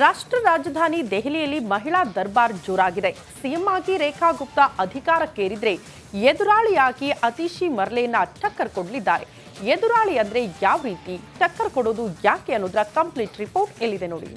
ರಾಷ್ಟ್ರ ರಾಜಧಾನಿ ದೆಹಲಿಯಲ್ಲಿ ಮಹಿಳಾ ದರ್ಬಾರ್ ಜೋರಾಗಿದೆ. ಸಿಎಂ ಆಗಿ ರೇಖಾ ಗುಪ್ತಾ ಅಧಿಕಾರಕ್ಕೇರಿದ್ರೆ ಎದುರಾಳಿಯಾಗಿ ಅತಿಶಿ ಮರ್ಲೇನಾ ಟಕ್ಕರ್ ಕೊಡಲಿದ್ದಾರೆ. ಎದುರಾಳಿ ಅಂದ್ರೆ ಯಾವ ರೀತಿ, ಟಕ್ಕರ್ ಕೊಡೋದು ಯಾಕೆ ಅನ್ನೋದರ ಕಂಪ್ಲೀಟ್ ರಿಪೋರ್ಟ್ ಎಲ್ಲಿದೆ ನೋಡಿ.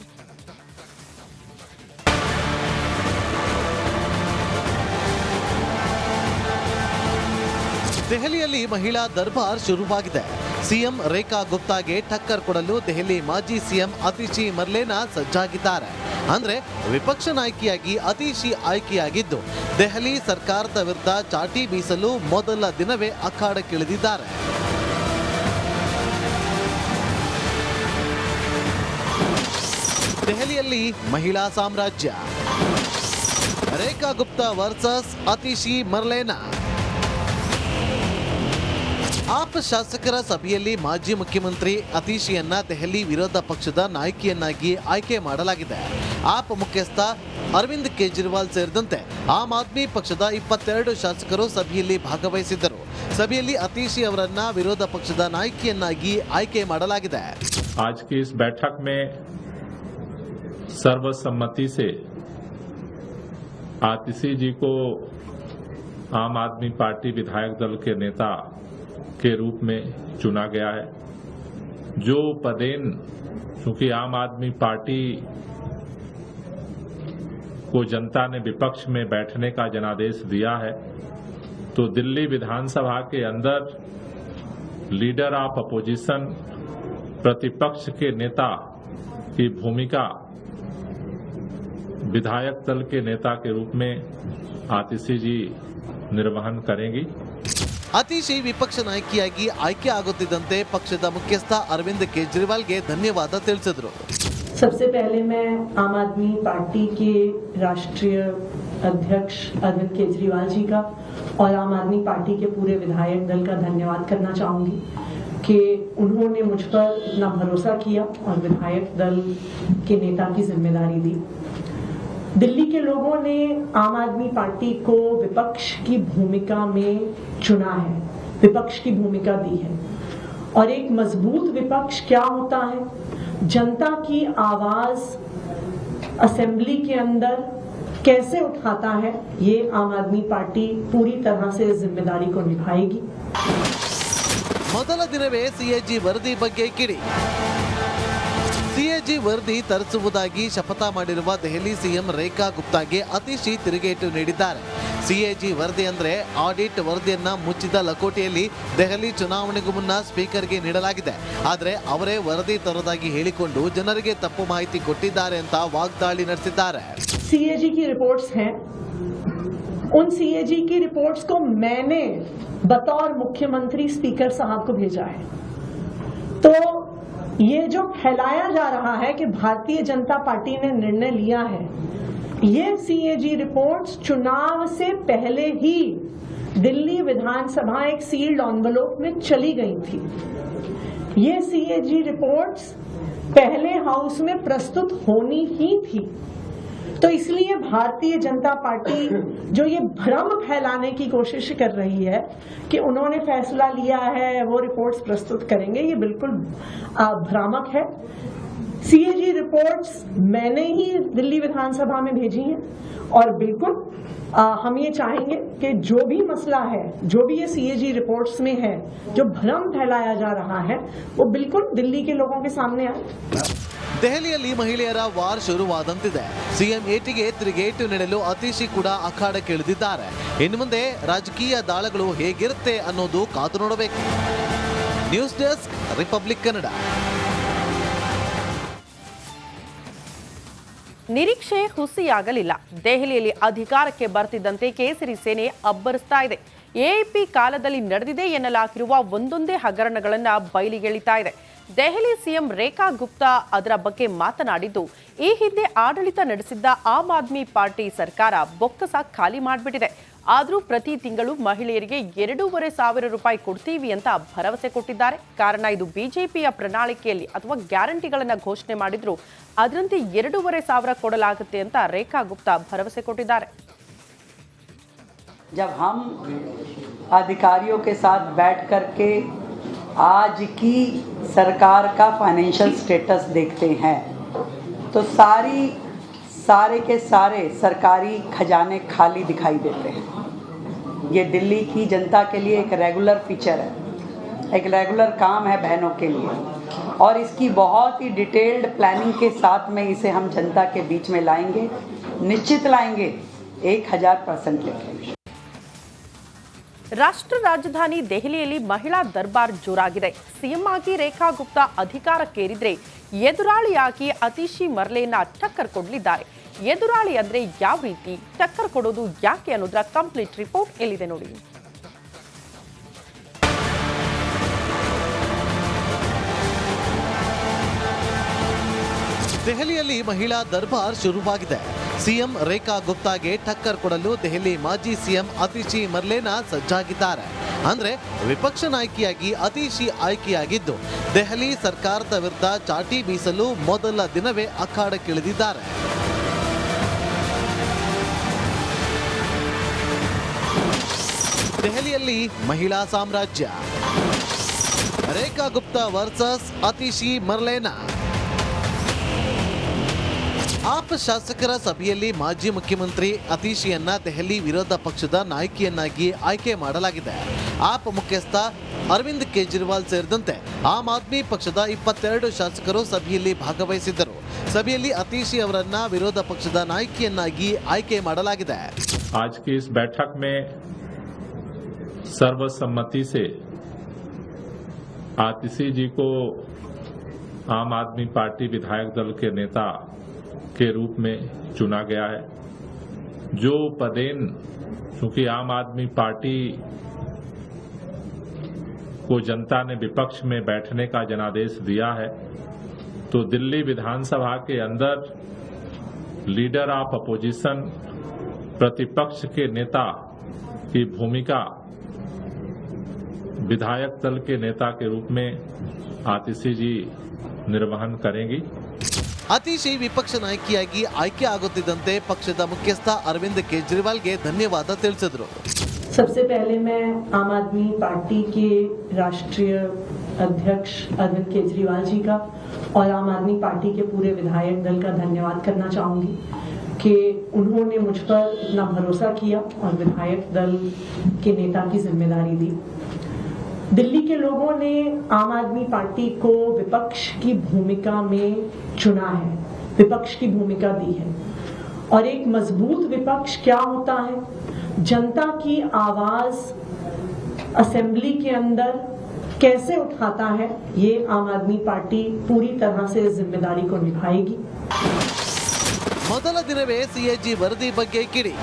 ದೆಹಲಿಯಲ್ಲಿ ಮಹಿಳಾ ದರ್ಬಾರ್ ಶುರುವಾಗಿದೆ. ಸಿಎಂ ರೇಖಾ ಗುಪ್ತಾಗೆ ಟಕ್ಕರ್ ಕೊಡಲು ದೆಹಲಿ ಮಾಜಿ ಸಿಎಂ ಅತಿಶಿ ಮರ್ಲೇನಾ ಸಜ್ಜಾಗಿದ್ದಾರೆ. ಅಂದ್ರೆ ವಿಪಕ್ಷ ನಾಯಕಿಯಾಗಿ ಅತಿಶಿ ಆಯ್ಕೆಯಾಗಿದ್ದು ದೆಹಲಿ ಸರ್ಕಾರದ ವಿರುದ್ಧ ಚಾಟಿ ಬೀಸಲು ಮೊದಲ ದಿನವೇ ಅಖಾಡಕ್ಕಿಳಿದಿದ್ದಾರೆ. ದೆಹಲಿಯಲ್ಲಿ ಮಹಿಳಾ ಸಾಮ್ರಾಜ್ಯ, ರೇಖಾ ಗುಪ್ತಾ ವರ್ಸಸ್ ಅತಿಶಿ ಮರ್ಲೇನಾ. ಆಪ್ ಶಾಸಕರ ಸಭೆಯಲ್ಲಿ ಮಾಜಿ ಮುಖ್ಯಮಂತ್ರಿ ಅತಿಶಿಯನ್ನ ದೆಹಲಿ ವಿರೋಧ ಪಕ್ಷದ ನಾಯಕಿಯನ್ನಾಗಿ ಆಯ್ಕೆ ಮಾಡಲಾಗಿದೆ. ಆಪ್ ಮುಖ್ಯಸ್ಥ ಅರವಿಂದ್ ಕೇಜ್ರಿವಾಲ್ ಸೇರಿದಂತೆ ಆಮ್ ಆದ್ಮಿ ಪಕ್ಷದ 22 ಶಾಸಕರು ಸಭೆಯಲ್ಲಿ ಭಾಗವಹಿಸಿದ್ದರು. ಸಭೆಯಲ್ಲಿ ಅತಿಶಿ ಅವರನ್ನ ವಿರೋಧ ಪಕ್ಷದ ನಾಯಕಿಯನ್ನಾಗಿ ಆಯ್ಕೆ ಮಾಡಲಾಗಿದೆ. आज की इस बैठक में सर्वसम्मति से आतिशी जी को आम आदमी पार्टी विधायक दल के नेता के रूप में चुना गया है. जो पदेन चूंकि आम आदमी पार्टी को जनता ने विपक्ष में बैठने का जनादेश दिया है, तो दिल्ली विधानसभा के अंदर लीडर ऑफ अपोजिशन, प्रतिपक्ष के नेता की भूमिका विधायक दल के नेता के रूप में आतिशी जी निर्वहन करेंगी. ಅತಿಶಿ ವಿಪಕ್ಷ ನಾಯಕಿಯಾಗಿ ಆಯ್ಕೆ ಆಗುತ್ತಿದ್ದಂತೆ ಪಕ್ಷದ ಮುಖ್ಯಸ್ಥ ಅರವಿಂದ್ ಕೇಜ್ರಿವಾಲ್ಗೆ ಧನ್ಯವಾದ ತಿಳಿಸಿದರು. सबसे पहले मैं आम आदमी पार्टी के राष्ट्रीय अध्यक्ष अरविंद केजरीवाल जी का और आम आदमी पार्टी के पूरे विधायक दल का धन्यवाद करना चाहूंगी कि उन्होंने मुझ पर इतना भरोसा किया और विधायक दल के नेता की जिम्मेदारी दी. दिल्ली के लोगों ने आम आदमी पार्टी को विपक्ष की भूमिका में चुना है, विपक्ष की भूमिका दी है. और एक मजबूत विपक्ष क्या होता है, जनता की आवाज असेंबली के अंदर कैसे उठाता है, ये आम आदमी पार्टी पूरी तरह से जिम्मेदारी को निभाएगी. ಮೊದಲ ದಿನವೇ ಸಿಎಜಿ ವರದಿ ಬಗ್ಗೆ ಕಿಡಿ. ಸಿಎಜಿ ವರದಿ ತರಿಸುವುದಾಗಿ ಶಪಥ ಮಾಡಿರುವ ದೆಹಲಿ ಸಿಎಂ ರೇಖಾ ಗುಪ್ತಾಗೆ ಅತಿಶಿ ತಿರುಗೇಟು ನೀಡಿದ್ದಾರೆ. ಸಿಎಜಿ ವರದಿ ಅಂದ್ರೆ ಆಡಿಟ್ ವರದಿಯನ್ನ ಮುಚ್ಚಿದ ಲಕೋಟೆಯಲ್ಲಿ ದೆಹಲಿ ಚುನಾವಣೆಗೂ ಮುನ್ನ ಸ್ಪೀಕರ್ಗೆ ನೀಡಲಾಗಿದೆ. ಆದರೆ ಅವರೇ ವರದಿ ತರೋದಾಗಿ ಹೇಳಿಕೊಂಡು ಜನರಿಗೆ ತಪ್ಪು ಮಾಹಿತಿ ಕೊಟ್ಟಿದ್ದಾರೆ ಅಂತ ವಾಗ್ದಾಳಿ ನಡೆಸಿದ್ದಾರೆ. सीएजी की रिपोर्ट्स हैं, उन सीएजी की रिपोर्ट्स को मैंने बतौर मुख्यमंत्री स्पीकर साहब को भेजा है. तो ये जो फैलाया जा रहा है कि भारतीय जनता पार्टी ने निर्णय लिया है, ये सीएजी रिपोर्ट्स चुनाव से पहले ही दिल्ली विधानसभा एक सील्ड एनवेलप में चली गई थी. ये सीएजी रिपोर्ट्स पहले हाउस में प्रस्तुत होनी ही थी. तो इसलिए भारतीय जनता पार्टी जो ये भ्रम फैलाने की कोशिश कर रही है कि उन्होंने फैसला लिया है, वो रिपोर्ट्स प्रस्तुत करेंगे, ये बिल्कुल भ्रामक है. सीएजी रिपोर्ट्स मैंने ही दिल्ली विधानसभा में भेजी हैं और बिल्कुल हम ये चाहेंगे कि जो भी मसला है, जो भी ये सीएजी रिपोर्ट्स में है, जो भ्रम फैलाया जा रहा है, वो बिल्कुल दिल्ली के लोगों के सामने आए. ದೆಹಲಿಯಲ್ಲಿ ಮಹಿಳೆಯರ ವಾರ್ ಶುರುವಾದಂತಿದೆ. ಸಿಎಂ ಏಟಿಗೆ ತಿರುಗೇಟು ನೀಡಲು ಅತಿಶಿ ಕೂಡ ಅಖಾಡಕ್ಕೆ ಇಳಿದಿದ್ದಾರೆ. ಇನ್ನು ಮುಂದೆ ರಾಜಕೀಯ ದಾಳಗಳು ಹೇಗಿರುತ್ತೆ ಅನ್ನೋದು ಕಾದು ನೋಡಬೇಕು. News desk, republic Kannada. ನಿರೀಕ್ಷೆ ಹುಸಿಯಾಗಲಿಲ್ಲ. ದೆಹಲಿಯಲ್ಲಿ ಅಧಿಕಾರಕ್ಕೆ ಬರ್ತಿದ್ದಂತೆ ಕೇಸರಿ ಸೇನೆ ಅಬ್ಬರಿಸ್ತಾ ಇದೆ. ಎಎಪಿ ಕಾಲದಲ್ಲಿ ನಡೆದಿದೆ ಎನ್ನಲಾಗಿರುವ ಒಂದೊಂದೇ ಹಗರಣಗಳನ್ನು ಬಯಲಿಗೆಳಿತಾ ಇದೆ. ದೆಹಲಿ ಸಿಎಂ ರೇಖಾ ಗುಪ್ತಾ ಅದರ ಬಗ್ಗೆ ಮಾತನಾಡಿದ್ದು, ಈ ಹಿಂದೆ ಆಡಳಿತ ನಡೆಸಿದ್ದ ಆಮ್ ಆದ್ಮಿ ಪಾರ್ಟಿ ಸರ್ಕಾರ ಬೊಕ್ಕಸ ಖಾಲಿ ಮಾಡಿಬಿಟ್ಟಿದೆ. ಆದರೂ ಪ್ರತಿ ತಿಂಗಳು ಮಹಿಳೆಯರಿಗೆ 2,500 ರೂಪಾಯಿ ಕೊಡ್ತೀವಿ ಅಂತ ಭರವಸೆ ಕೊಟ್ಟಿದ್ದಾರೆ. ಕಾರಣ ಇದು ಬಿಜೆಪಿಯ ಪ್ರಣಾಳಿಕೆಯಲ್ಲಿ ಅಥವಾ ಗ್ಯಾರಂಟಿಗಳನ್ನು ಘೋಷಣೆ ಮಾಡಿದ್ರು ಅದರಂತೆ 2,500 ಕೊಡಲಾಗುತ್ತೆ ಅಂತ ರೇಖಾ ಗುಪ್ತಾ ಭರವಸೆ ಕೊಟ್ಟಿದ್ದಾರೆ. जब हम अधिकारियों के साथ बैठ करके आज की सरकार का फाइनेंशियल स्टेटस देखते हैं तो सारे के सारे सरकारी खजाने खाली दिखाई देते हैं। ये दिल्ली की जनता के लिए एक रेगुलर फीचर है, एक रेगुलर काम है बहनों के लिए, और इसकी बहुत ही डिटेल्ड प्लानिंग के साथ में इसे हम जनता के बीच में लाएंगे, निश्चित लाएंगे 1000% लेके। ರಾಷ್ಟ್ರ ರಾಜಧಾನಿ ದೆಹಲಿಯಲ್ಲಿ ಮಹಿಳಾ ದರ್ಬಾರ್ ಜೋರಾಗಿದೆ. ಸಿಎಂ ಆಗಿ ರೇಖಾ ಗುಪ್ತಾ ಅಧಿಕಾರಕ್ಕೇರಿದ್ರೆ ಎದುರಾಳಿಯಾಗಿ ಅತಿಶಿ ಮರ್ಲೇನ ಟಕ್ಕರ್ ಕೊಡಲಿದ್ದಾರೆ. ಎದುರಾಳಿ ಅಂದ್ರೆ ಯಾವ ರೀತಿ, ಟಕ್ಕರ್ ಕೊಡೋದು ಯಾಕೆ ಅನ್ನೋದರ ಕಂಪ್ಲೀಟ್ ರಿಪೋರ್ಟ್ ಎಲ್ಲಿದೆ ನೋಡಿ. ದೆಹಲಿಯಲ್ಲಿ ಮಹಿಳಾ ದರ್ಬಾರ್ ಶುರುವಾಗಿದೆ. ಸಿಎಂ ರೇಖಾ ಗುಪ್ತಾಗೆ ಟಕ್ಕರ್ ಕೊಡಲು ದೆಹಲಿ ಮಾಜಿ ಸಿಎಂ ಅತಿಶಿ ಮರ್ಲೇನಾ ಸಜ್ಜಾಗಿದ್ದಾರೆ. ಅಂದ್ರೆ ವಿಪಕ್ಷ ನಾಯಕಿಯಾಗಿ ಅತಿಶಿ ಆಯ್ಕೆಯಾಗಿದ್ದು ದೆಹಲಿ ಸರ್ಕಾರದ ವಿರುದ್ಧ ಚಾಟಿ ಬೀಸಲು ಮೊದಲ ದಿನವೇ ಅಖಾಡಕ್ಕಿಳಿದಿದ್ದಾರೆ. ದೆಹಲಿಯಲ್ಲಿ ಮಹಿಳಾ ಸಾಮ್ರಾಜ್ಯ, ರೇಖಾ ಗುಪ್ತಾ ವರ್ಸಸ್ ಅತಿಶಿ ಮರ್ಲೇನಾ. ಆಪ್ ಶಾಸಕರ ಸಭೆಯಲ್ಲಿ ಮಾಜಿ ಮುಖ್ಯಮಂತ್ರಿ ಅತಿಶಿಯನ್ನ ದೆಹಲಿ ವಿರೋಧ ಪಕ್ಷದ ನಾಯಕಿಯನ್ನಾಗಿ ಆಯ್ಕೆ ಮಾಡಲಾಗಿದೆ. ಆಪ್ ಮುಖ್ಯಸ್ಥ ಅರವಿಂದ್ ಕೇಜ್ರಿವಾಲ್ ಸೇರಿದಂತೆ ಆಮ್ ಆದ್ಮಿ ಪಕ್ಷದ 22 ಶಾಸಕರು ಸಭೆಯಲ್ಲಿ ಭಾಗವಹಿಸಿದ್ದರು. ಸಭೆಯಲ್ಲಿ ಅತಿಶಿ ಅವರನ್ನ ವಿರೋಧ ಪಕ್ಷದ ನಾಯಕಿಯನ್ನಾಗಿ ಆಯ್ಕೆ ಮಾಡಲಾಗಿದೆ. आज की इस बैठक में सर्वसम्मति से आतिशी जी को आम आदमी पार्टी विधायक दल के नेता के रूप में चुना गया है. जो पदेन चूंकि आम आदमी पार्टी को जनता ने विपक्ष में बैठने का जनादेश दिया है, तो दिल्ली विधानसभा के अंदर लीडर ऑफ अपोजिशन, प्रतिपक्ष के नेता की भूमिका विधायक दल के नेता के रूप में आतिशी जी निर्वहन करेंगी. ಅತಿಶಿ ವಿಪಕ್ಷ ನಾಯಕಿಯಾಗಿ ಆಯ್ಕೆ ಆಗುತ್ತಿದ್ದಂತೆ ಪಕ್ಷದ ಮುಖ್ಯಸ್ಥ ಅರವಿಂದ್ ಕೇಜ್ರಿವಾಲ್ಗೆ ಧನ್ಯವಾದ ತಿಳಿಸಿದರು. सबसे पहले मैं आम आदमी पार्टी के राष्ट्रीय अध्यक्ष अरविंद केजरीवाल जी का और आम आदमी पार्टी के पूरे विधायक दल का धन्यवाद करना चाहूंगी कि उन्होंने मुझ पर इतना भरोसा किया और विधायक दल के नेता की जिम्मेदारी दी. दिल्ली के लोगों ने आम आदमी पार्टी को विपक्ष की भूमिका में चुना है, विपक्ष की भूमिका दी है. और एक मजबूत विपक्ष क्या होता है, जनता की आवाज असेंबली के अंदर कैसे उठाता है, ये आम आदमी पार्टी पूरी तरह से इस जिम्मेदारी को निभाएगी. ಮೊದಲ ದಿನವೇ ಸಿಎಜಿ ವರದಿ ಬಗ್ಗೆ ಕಿಡಿ.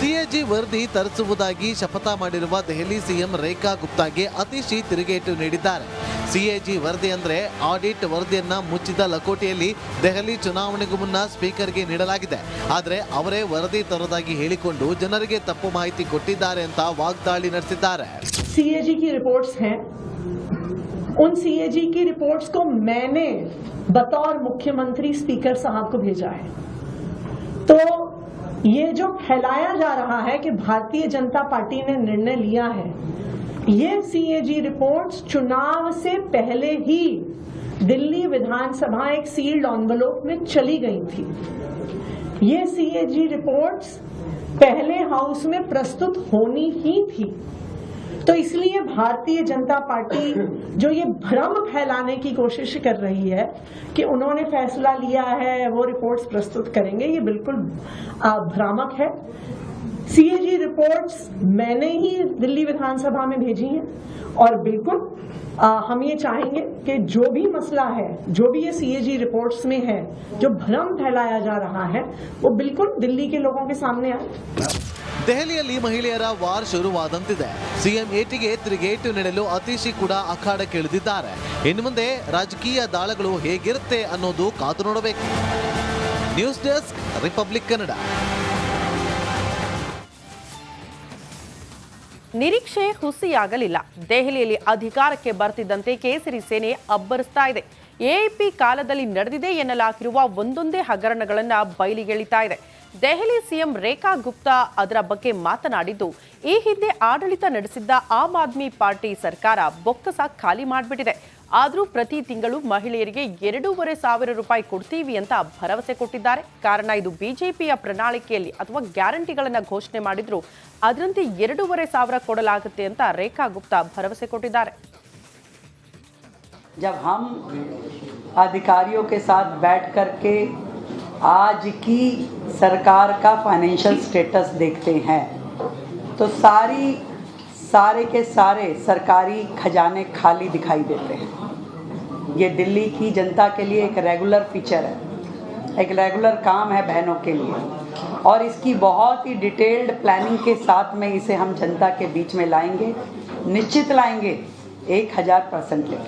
ಸಿಎಜಿ ವರದಿ ತರಿಸುವುದಾಗಿ ಶಪಥ ಮಾಡಿರುವ ದೆಹಲಿ ಸಿಎಂ ರೇಖಾ ಗುಪ್ತಾಗೆ ಅತಿಶಿ ತಿರುಗೇಟು ನೀಡಿದ್ದಾರೆ. ಸಿಎಜಿ ವರದಿ ಅಂದ್ರೆ ಆಡಿಟ್ ವರದಿಯನ್ನ ಮುಚ್ಚಿದ ಲಕೋಟೆಯಲ್ಲಿ ದೆಹಲಿ ಚುನಾವಣೆಗೂ ಮುನ್ನ ಸ್ಪೀಕರ್ಗೆ ನೀಡಲಾಗಿದೆ. ಆದರೆ ಅವರೇ ವರದಿ ತರೋದಾಗಿ ಹೇಳಿಕೊಂಡು ಜನರಿಗೆ ತಪ್ಪು ಮಾಹಿತಿ ಕೊಟ್ಟಿದ್ದಾರೆ ಅಂತ ವಾಗ್ದಾಳಿ ನಡೆಸಿದ್ದಾರೆ. सीएजी की रिपोर्ट्स हैं, उन सीएजी की रिपोर्ट्स को मैंने बतौर मुख्यमंत्री स्पीकर साहब को भेजा है. तो ये जो फैलाया जा रहा है कि भारतीय जनता पार्टी ने निर्णय लिया है, ये सीएजी रिपोर्ट्स चुनाव से पहले ही दिल्ली विधानसभा एक सील्ड एनवेलप में चली गई थी. ये सीएजी रिपोर्ट्स पहले हाउस में प्रस्तुत होनी ही थी. तो इसलिए भारतीय जनता पार्टी जो ये भ्रम फैलाने की कोशिश कर रही है कि उन्होंने फैसला लिया है, वो रिपोर्ट्स प्रस्तुत करेंगे, ये बिल्कुल भ्रामक है. सीएजी रिपोर्ट्स मैंने ही दिल्ली विधानसभा में भेजी हैं और बिल्कुल हम ये चाहेंगे कि जो भी मसला है, जो भी ये सीएजी रिपोर्ट्स में है, जो भ्रम फैलाया जा रहा है, वो बिल्कुल दिल्ली के लोगों के सामने आए. ದೆಹಲಿಯಲ್ಲಿ ಮಹಿಳೆಯರ ವಾರ್ ಶುರುವಾದಂತಿದೆ. ಸಿಎಂ ಏಟಿಗೆ ತಿರುಗೇಟು ನೀಡಲು ಅತಿಶಿ ಕೂಡ ಅಖಾಡಕ್ಕೆ ಇಳಿದಿದ್ದಾರೆ. ಇನ್ನು ಮುಂದೆ ರಾಜಕೀಯ ದಾಳಗಳು ಹೇಗಿರುತ್ತೆ ಅನ್ನೋದು ಕಾದು ನೋಡಬೇಕು. News desk, republic Kannada. ನಿರೀಕ್ಷೆ ಹುಸಿಯಾಗಲಿಲ್ಲ. ದೆಹಲಿಯಲ್ಲಿ ಅಧಿಕಾರಕ್ಕೆ ಬರ್ತಿದ್ದಂತೆ ಕೇಸರಿ ಸೇನೆ ಅಬ್ಬರಿಸ್ತಾ ಇದೆ. ಎಎಪಿ ಕಾಲದಲ್ಲಿ ನಡೆದಿದೆ ಎನ್ನಲಾಗಿರುವ ಒಂದೊಂದೇ ಹಗರಣಗಳನ್ನು ಬಯಲಿಗೆಳಿತಾ ಇದೆ. ದೆಹಲಿ ಸಿಎಂ ರೇಖಾ ಗುಪ್ತಾ ಅದರ ಬಗ್ಗೆ ಮಾತನಾಡಿದ್ದು, ಈ ಹಿಂದೆ ಆಡಳಿತ ನಡೆಸಿದ್ದ ಆಮ್ ಆದ್ಮಿ ಪಾರ್ಟಿ ಸರ್ಕಾರ ಬೊಕ್ಕಸ ಖಾಲಿ ಮಾಡಿಬಿಟ್ಟಿದೆ. ಆದರೂ ಪ್ರತಿ ತಿಂಗಳು ಮಹಿಳೆಯರಿಗೆ 2,500 ರೂಪಾಯಿ ಕೊಡ್ತೀವಿ ಅಂತ ಭರವಸೆ ಕೊಟ್ಟಿದ್ದಾರೆ. ಕಾರಣ ಇದು ಬಿಜೆಪಿಯ ಪ್ರಣಾಳಿಕೆಯಲ್ಲಿ ಅಥವಾ ಗ್ಯಾರಂಟಿಗಳನ್ನು ಘೋಷಣೆ ಮಾಡಿದ್ರು ಅದರಂತೆ 2,500 ಕೊಡಲಾಗುತ್ತೆ ಅಂತ ರೇಖಾ ಗುಪ್ತಾ ಭರವಸೆ ಕೊಟ್ಟಿದ್ದಾರೆ. जब हम अधिकारियों के साथ बैठ करके आज की सरकार का फाइनेंशियल स्टेटस देखते हैं तो सारे के सारे सरकारी खजाने खाली दिखाई देते हैं. ये दिल्ली की जनता के लिए एक रेगुलर फीचर है, एक रेगुलर काम है बहनों के लिए, और इसकी बहुत ही डिटेल्ड प्लानिंग के साथ में इसे हम जनता के बीच में लाएंगे, निश्चित लाएंगे 1000% लेके.